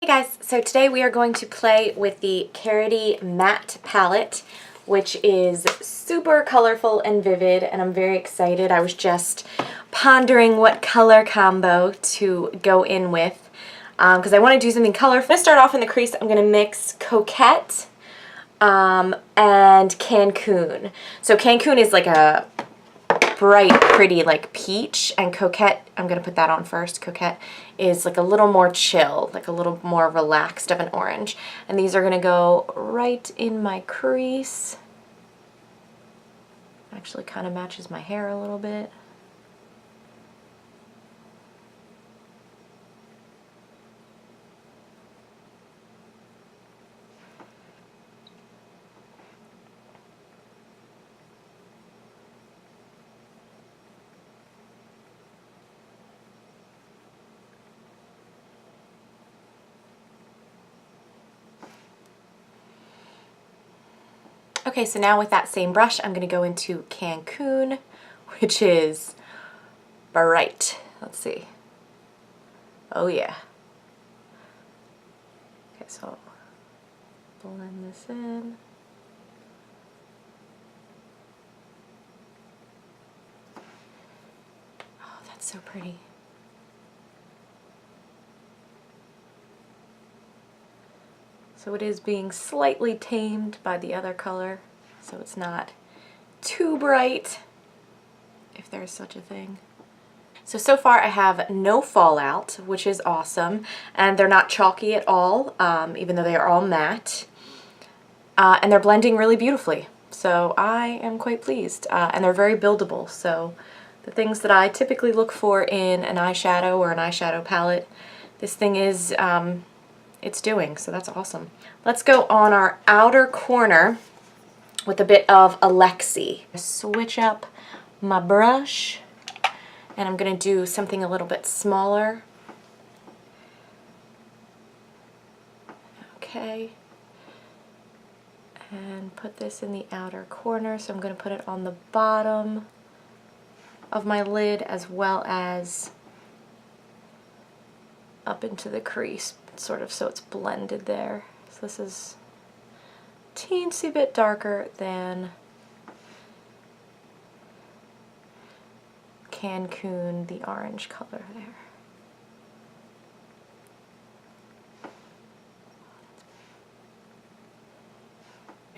Hey guys, so today we are going to play with the Karity Matte Palette, which is super colorful and vivid, and I'm very excited. I was just pondering what color combo to go in with because I want to do something colorful. I'm going to start off in the crease. I'm going to mix Coquette and Cancun. So Cancun is like a bright, pretty, like peach, and Coquette, I'm going to put that on first. Coquette is like a little more chill, like a little more relaxed of an orange. And these are going to go right in my crease. Actually kind of matches my hair a little bit. Okay, so now with that same brush, I'm going to go into Cancun, which is bright. Let's see. Oh yeah. Okay, so blend this in. Oh, that's so pretty. So it is being slightly tamed by the other color, so it's not too bright, if there's such a thing. So far I have no fallout, which is awesome, and they're not chalky at all, even though they are all matte, and they're blending really beautifully. So I am quite pleased, and they're very buildable, so the things that I typically look for in an eyeshadow or an eyeshadow palette, this thing is it's doing, so that's awesome. Let's go on our outer corner with a bit of e.l.f. Switch up my brush, and I'm going to do something a little bit smaller. Okay. And put this in the outer corner, so I'm going to put it on the bottom of my lid as well as up into the crease, sort of so it's blended there. So this is a teensy bit darker than Cancun, the orange color there.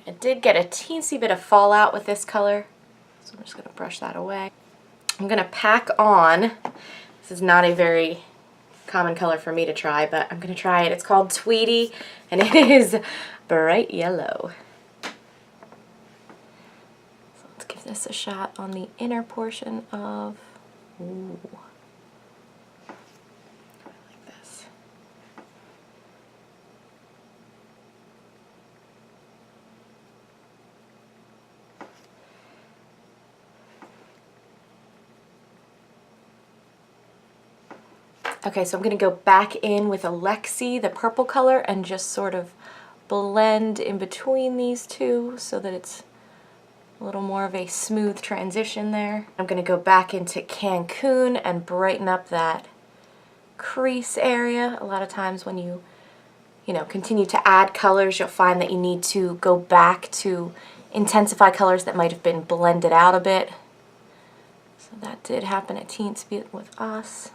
I did get a teensy bit of fallout with this color, so I'm just going to brush that away. I'm going to pack on, this is not a very common color for me to try, but I'm going to try it. It's called Tweedy, and it is bright yellow. So let's give this a shot on the inner portion of, ooh, like this. Okay, so I'm going to go back in with e.l.f., the purple color, and just sort of blend in between these two so that it's a little more of a smooth transition there. I'm going to go back into Cancun and brighten up that crease area. A lot of times when you continue to add colors, you'll find that you need to go back to intensify colors that might have been blended out a bit. So that did happen a teensy bit with us.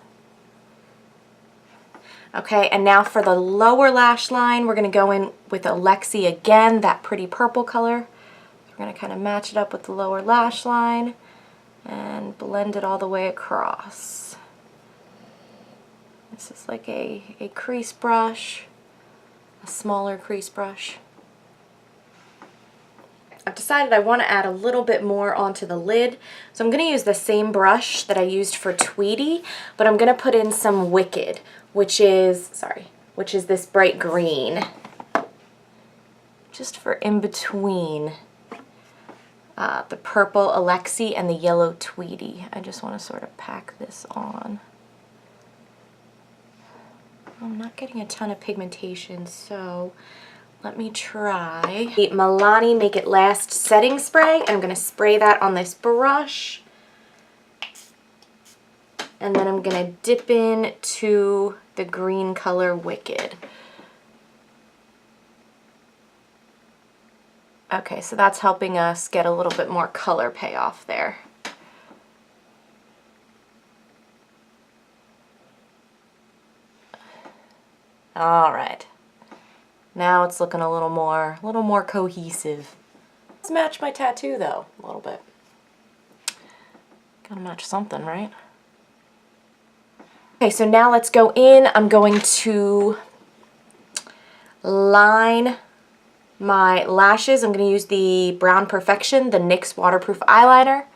Okay, and now for the lower lash line, we're going to go in with e.l.f. again, that pretty purple color. We're going to kind of match it up with the lower lash line and blend it all the way across. This is like a crease brush, a smaller crease brush. I've decided I want to add a little bit more onto the lid, so I'm going to use the same brush that I used for Tweedy, but I'm going to put in some Wicked, which is this bright green, just for in between the purple e.l.f. and the yellow Tweedy. I just want to sort of pack this on. I'm not getting a ton of pigmentation, so let me try the Milani Make It Last setting spray, and I'm going to spray that on this brush. And then I'm going to dip in to the green color Wicked. Okay, so that's helping us get a little bit more color payoff there. All right. Now it's looking a little more cohesive. Let's match my tattoo though, a little bit. Gotta match something, right? Okay, so now let's go in. I'm going to line my lashes. I'm going to use the Brown Perfection, the NYX waterproof eyeliner.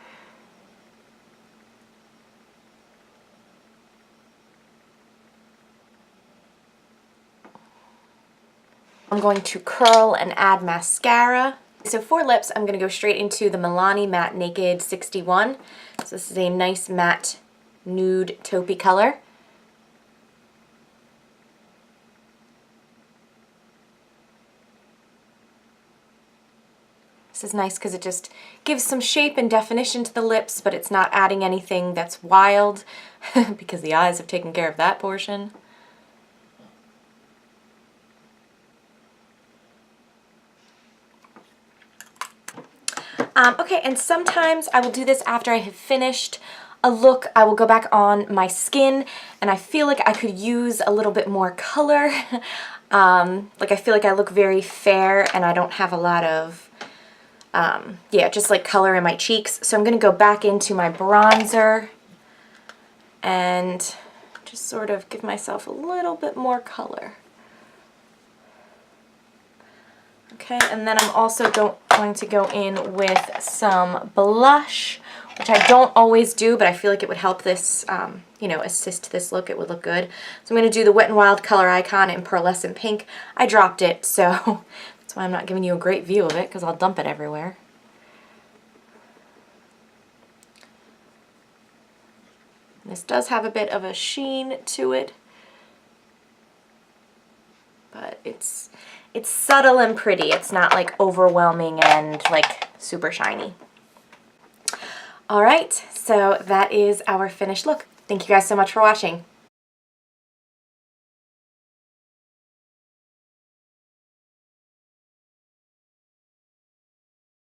I'm going to curl and add mascara. So for lips, I'm going to go straight into the Milani Matte Naked 61. So this is a nice matte nude taupey color. This is nice because it just gives some shape and definition to the lips, but it's not adding anything that's wild because the eyes have taken care of that portion. Okay, and sometimes I will do this after I have finished a look. I will go back on my skin and I feel like I could use a little bit more color. Like I feel like I look very fair and I don't have a lot of, yeah, just like color in my cheeks. So I'm going to go back into my bronzer and just sort of give myself a little bit more color. Okay, and then I'm also going to go in with some blush, which I don't always do, but I feel like it would help this, you know, assist this look. It would look good. So I'm going to do the Wet n Wild Color Icon in Pearlescent Pink. I dropped it, so that's why I'm not giving you a great view of it, because I'll dump it everywhere. This does have a bit of a sheen to it, but it's subtle and pretty. It's not like overwhelming and like super shiny. All right, so that is our finished look. Thank you guys so much for watching.